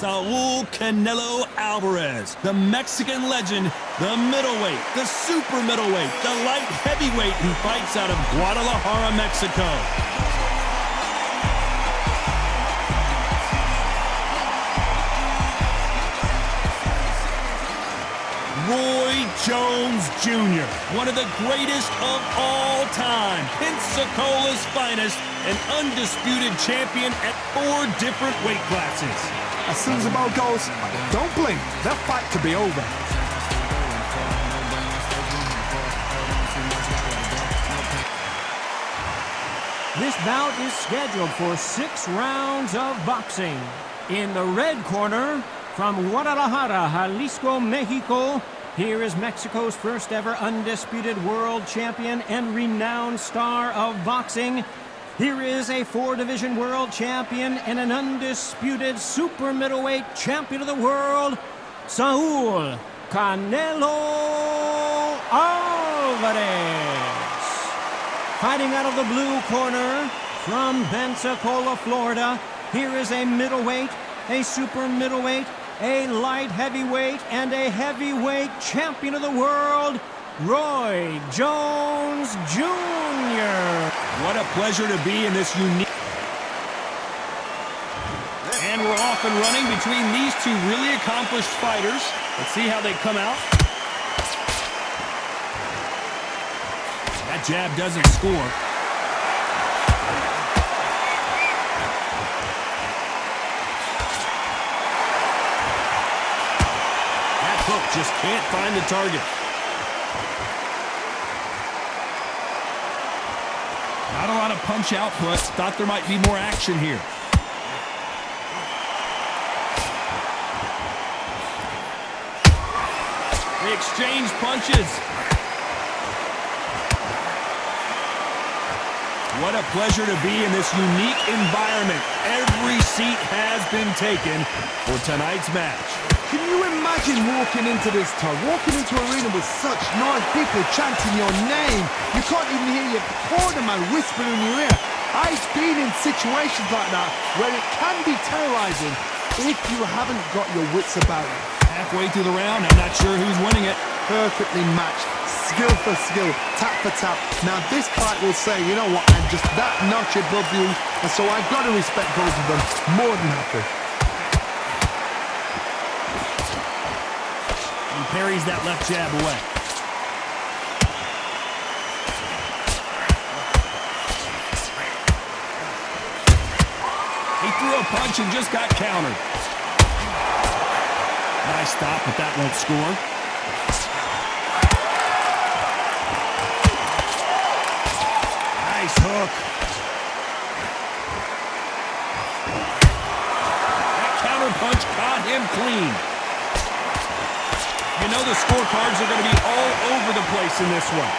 Saul Canelo Alvarez, the Mexican legend, the middleweight, the super middleweight, the light heavyweight who fights out of Guadalajara, Mexico. Roy Jones Jr., one of the greatest of all time, Pensacola's finest, an undisputed champion at 4 different weight classes. As soon as the bell goes, don't blink, that fight could be over. This bout is scheduled for 6 rounds of boxing. In the red corner, from Guadalajara, Jalisco, Mexico, here is Mexico's first ever undisputed world champion and renowned star of boxing. Here is a 4-division world champion and an undisputed super middleweight champion of the world, Saul Canelo Alvarez. Fighting out of the blue corner, from Pensacola, Florida, here is a middleweight, a super middleweight, a light heavyweight, and a heavyweight champion of the world, Roy Jones Jr. What a pleasure to be in this unique... And we're off and running between these two really accomplished fighters. Let's see how they come out. That jab doesn't score. Hook just can't find the target. Not a lot of punch output. Thought there might be more action here. They exchange punches. What a pleasure to be in this unique environment. Every seat has been taken for tonight's match. Can you imagine walking into this time, walking into an arena with such noise, people chanting your name? You can't even hear your cornerman whispering in your ear. I've been in situations like that where it can be terrorizing if you haven't got your wits about you. Halfway through the round, I'm not sure who's winning it. Perfectly matched, skill for skill, tap for tap. Now this fight will say, you know what, I'm just that notch above you, and so I've got to respect both of them more than happy. He parries that left jab away. He threw a punch and just got countered. Nice stop, but that won't score. Nice hook. That counter punch caught him clean. You know the scorecards are going to be all over the place in this one.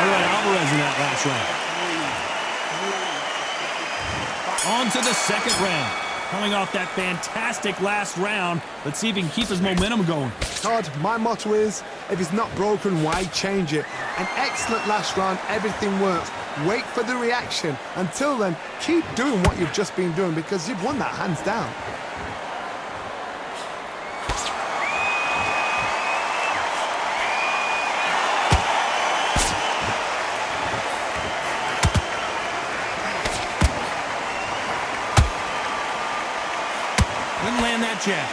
Alvarez in that last round. On to the second round. Coming off that fantastic last round, let's see if he can keep his momentum going. Todd, my motto is, if it's not broken, why change it? An excellent last round, everything works. Wait for the reaction. Until then, keep doing what you've just been doing because you've won that hands down. Didn't land that jab.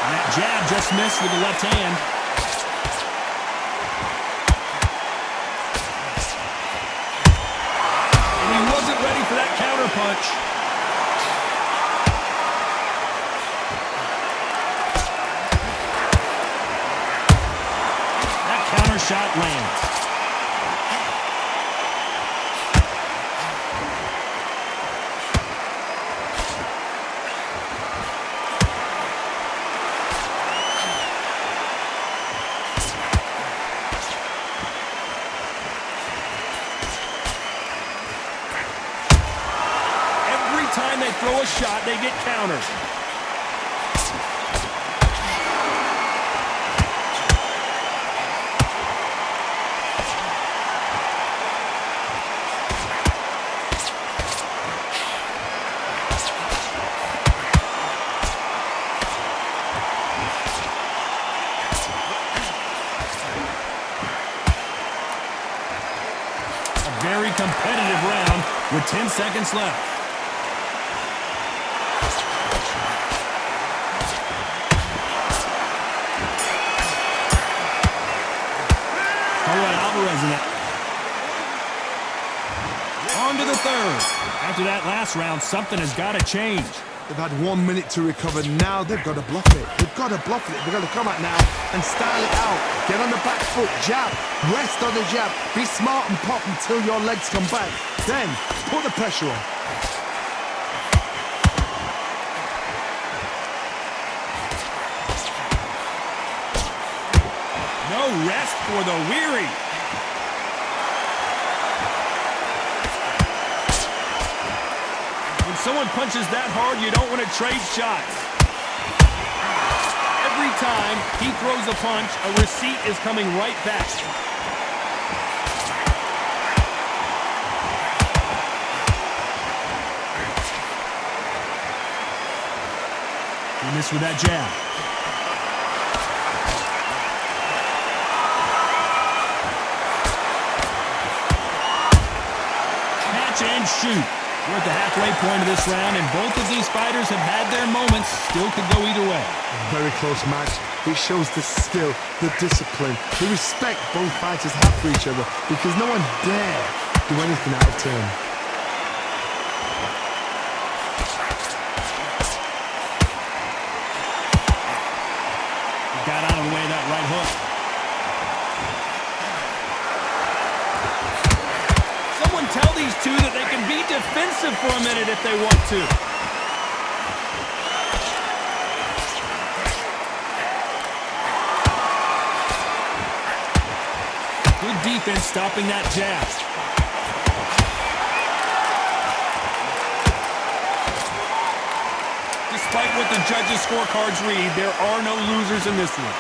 And that jab just missed with the left hand. And he wasn't ready for that counter punch. That counter shot lands. time they throw a shot, they get countered. Very competitive round with 10 seconds left. Alvarez in it. On to the third. After that last round, something has got to change. They've had 1 minute to recover. Now they've got to bluff it. They've got to bluff it. They've got to come out now and style it out. Get on the back foot, jab, rest on the jab. Be smart and pop until your legs come back. Then put the pressure on. No rest for the weary. When someone punches that hard, you don't want to trade shots. Every time he throws a punch, a receipt is coming right back. He missed with that jab. Catch and shoot. We're at the halfway point of this round, and both of these fighters have had their moments. Still could go either way. Very close match. It shows the skill, the discipline, the respect both fighters have for each other, because no one dare do anything out of turn. Got out of the way of that right hook. Someone tell these two that they can be defensive for a minute if they want to. Good defense stopping that jab. Despite what the judges' scorecards read, there are no losers in this one.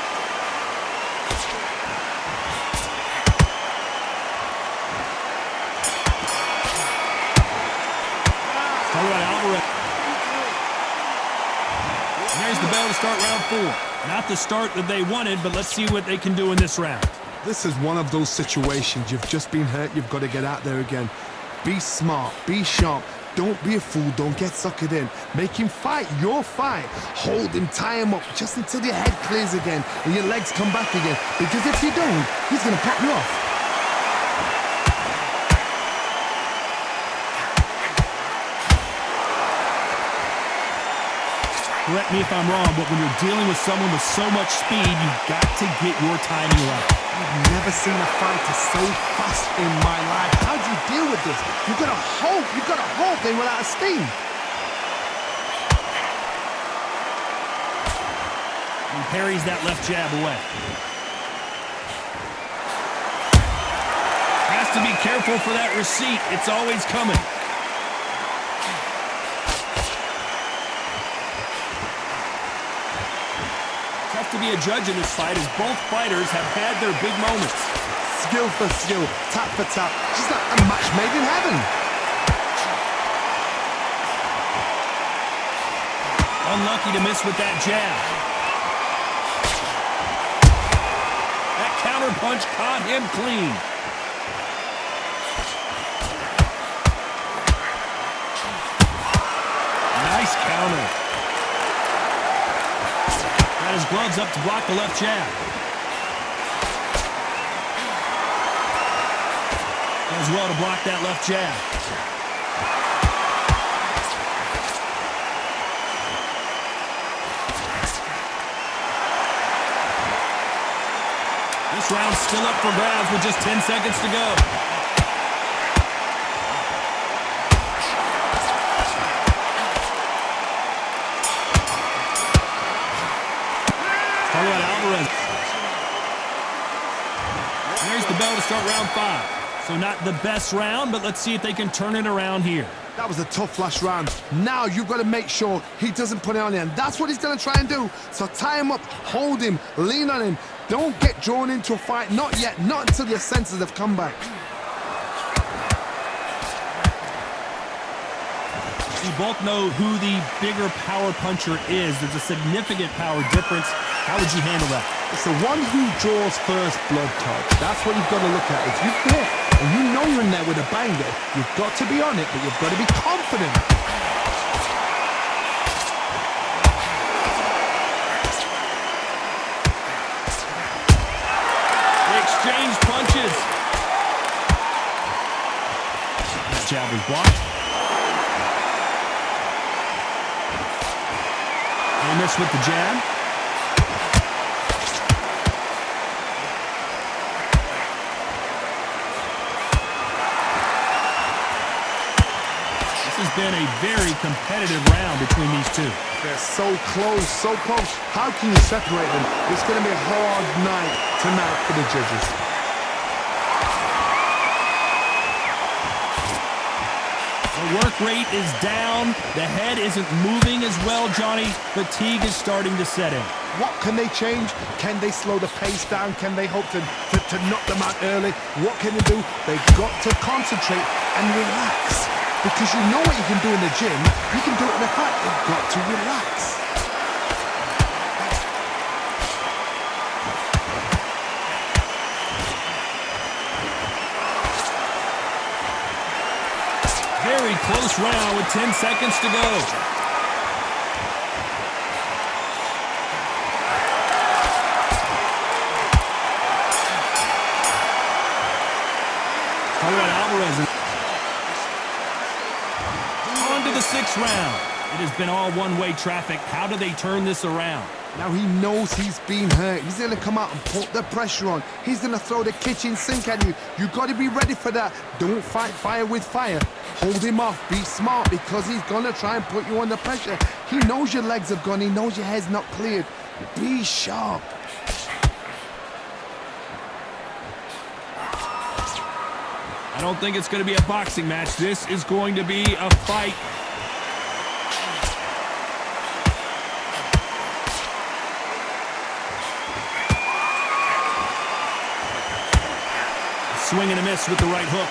All right, Alvarez. And there's the bell to start round 4. Not the start that they wanted, but let's see what they can do in this round. This is one of those situations. You've just been hurt. You've got to get out there again. Be smart. Be sharp. Don't be a fool. Don't get suckered in. Make him fight your fight. Hold him, tie him up just until your head clears again and your legs come back again. Because if you don't, he's going to pop you off. Correct me if I'm wrong, but when you're dealing with someone with so much speed, you've got to get your timing right. I've never seen a fighter so fast in my life. How do you deal with this? You've got to hope they run out of steam. He parries that left jab away. Has to be careful for that receipt. It's always coming. To be a judge in this fight, as both fighters have had their big moments. Skill for skill, tap for tap, just like a match made in heaven. Unlucky to miss with that jab. That counter punch caught him clean. Nice counter. Got his gloves up to block the left jab. Does well to block that left jab. This round's still up for grabs with just 10 seconds to go. All right, Alvarez. There's the bell to start round 5. So not the best round, but let's see if they can turn it around here. That was a tough last round. Now you've got to make sure he doesn't put it on you, and that's what he's going to try and do. So tie him up, hold him, lean on him. Don't get drawn into a fight. Not yet, not until your senses have come back. We both know who the bigger power puncher is. There's a significant power difference. How would you handle that? It's the one who draws first blood, Todd. That's what you've got to look at. If you've hit and you know you're in there with a banger, you've got to be on it, but you've got to be confident. They exchange punches. That jab was blocked. And miss with the jab. This has been a very competitive round between these two. They're so close, so close. How can you separate them? It's going to be a hard night tonight for the judges. The work rate is down. The head isn't moving as well, Johnny. Fatigue is starting to set in. What can they change? Can they slow the pace down? Can they hope to knock them out early? What can they do? They've got to concentrate and relax. Because you know what you can do in the gym, you can do it in the fight. You've got to relax. Very close round with 10 seconds to go. Talk about Alvarez. On to the 6th round. It has been all one-way traffic. How do they turn this around? Now he knows he's been hurt. He's going to come out and put the pressure on. He's going to throw the kitchen sink at you. You've got to be ready for that. Don't fight fire with fire. Hold him off. Be smart because he's going to try and put you under pressure. He knows your legs have gone. He knows your head's not cleared. Be sharp. I don't think it's going to be a boxing match. This is going to be a fight. Swing and a miss with the right hook.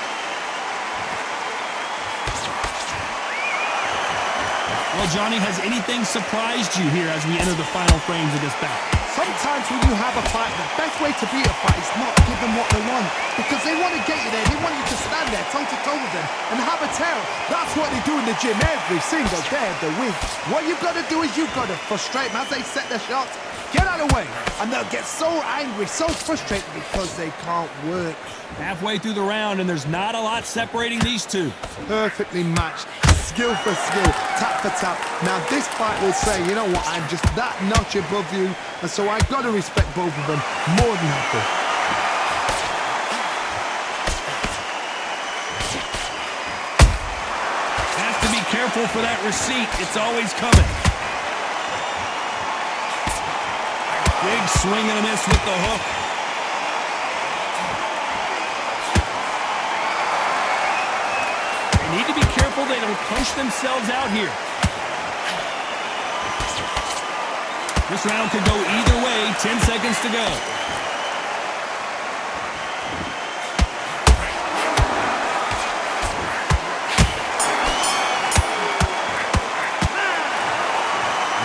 Well, Johnny, has anything surprised you here as we enter the final frames of this bout? Sometimes when you have a fight, the best way to beat a fight is not give them what they want. Because they want to get you there. They want you to stand there toe-to-toe with them and have a tear. That's what they do in the gym every single day of the week. What you've got to do is you've got to frustrate them as they set their shots. Get out of the way. And they'll get so angry, so frustrated because they can't work. Halfway through the round, and there's not a lot separating these two. Perfectly matched. Skill for skill, tap for tap. Now this fight will say, you know what, I'm just that notch above you, and so I've got to respect both of them more than happy. Has to be careful for that receipt. It's always coming. Big swing and a miss with the hook. They need to be careful they don't punch themselves out here. This round could go either way. 10 seconds to go.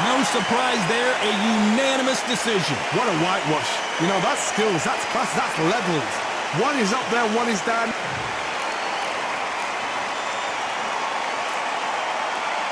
No surprise there, a unanimous decision. What a whitewash. You know, that's skills, that's class, that's levels. One is up there, one is down.